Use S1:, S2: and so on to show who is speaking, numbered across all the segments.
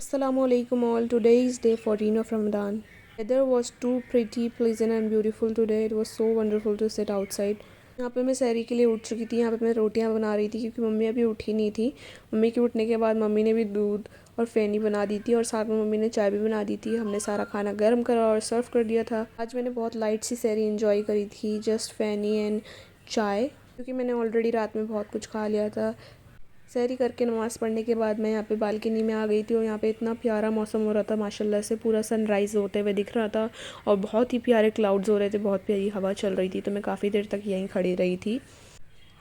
S1: Assalamualaikum all. Today is day 14 of Ramadan. Weather was too pretty, pleasant and beautiful today. It was so wonderful to sit outside. यहाँ पे मैं सहरी के लिए उठ चुकी थी। यहाँ पे मैं रोटियाँ बना रही थी क्योंकि मम्मी अभी उठी नहीं थी। मम्मी के उठने के बाद मम्मी ने भी दूध और फेनी बना दी थी और साथ में मम्मी ने चाय भी बना दी थी। हमने सारा खाना गर्म करा और सर्व कर दिया था। आज मैंने बहुत लाइट सी सहरी इंजॉय करी थी, जस्ट फेनी एंड चाय, क्योंकि मैंने ऑलरेडी रात में बहुत कुछ खा लिया था। सहरी करके नमाज़ पढ़ने के बाद मैं यहाँ पे बालकनी में आ गई थी और यहाँ पे इतना प्यारा मौसम हो रहा था माशाल्लाह से। पूरा सनराइज़ होते हुए दिख रहा था और बहुत ही प्यारे क्लाउड्स हो रहे थे, बहुत प्यारी हवा चल रही थी। तो मैं काफ़ी देर तक यहीं खड़ी रही थी।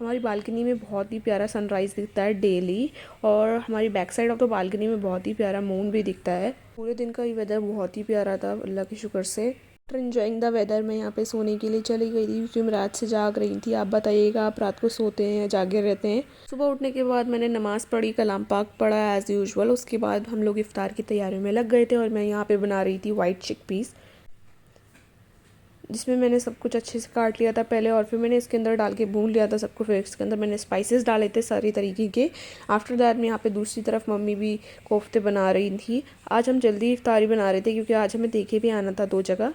S1: हमारी बालकनी में बहुत ही प्यारा सनराइज़ दिखता है डेली, और हमारी back side of the balcony में बहुत ही प्यारा मून भी दिखता है। पूरे दिन का ये वेदर बहुत ही प्यारा था अल्लाह के शुक्र से। आफ्टर एंजॉइंग द वेदर मैं यहाँ पे सोने के लिए चली गई थी क्योंकि मैं रात से जाग रही थी। आप बताइएगा, आप रात को सोते हैं या जागे रहते हैं? सुबह उठने के बाद मैंने नमाज़ पढ़ी, कलाम पाक पढ़ा एज़ यूजुअल। उसके बाद हम लोग इफ्तार की तैयारी में लग गए थे और मैं यहाँ पे बना रही थी वाइट चिकपीस, जिसमें मैंने सब कुछ अच्छे से काट लिया था पहले और फिर मैंने इसके अंदर डाल के भून लिया था सबको। फिर इसके अंदर मैंने स्पाइसेस डाले थे सारी तरीके के। आफ्टर दैट मैं यहाँ पे दूसरी तरफ मम्मी भी कोफ्ते बना रही थी। आज हम जल्दी इफ्तारी बना रहे थे क्योंकि आज हमें देखे भी आना था 2 जगह।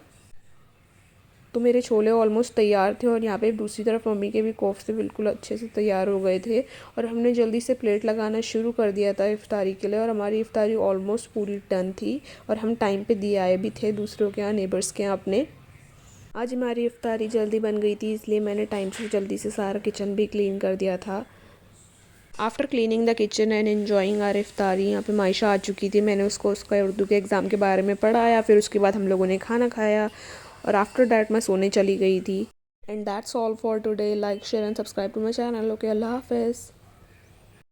S1: तो मेरे छोले ऑलमोस्ट तैयार थे और यहाँ पे दूसरी तरफ मम्मी के भी कोफ्ते बिल्कुल अच्छे से तैयार हो गए थे और हमने जल्दी से प्लेट लगाना शुरू कर दिया था इफ्तारी के लिए। और हमारी इफ्तारी ऑलमोस्ट पूरी डन थी और हम टाइम पे दिए आए भी थे दूसरों के यहाँ, नेबर्स के यहाँ अपने। आज हमारी इफ्तारी जल्दी बन गई थी, इसलिए मैंने टाइम से जल्दी से सारा किचन भी क्लीन कर दिया था। After cleaning the kitchen and enjoying our इफ्तारी, यहाँ पे मायशा आ चुकी थी। मैंने उसको उसका उर्दू के एग्ज़ाम के बारे में पढ़ाया, फिर उसके बाद हम लोगों ने खाना खाया और आफ्टर दैट मैं सोने चली गई थी। And that's all for today. Like, share and subscribe to my channel. Okay, अल्लाह हाफिज़।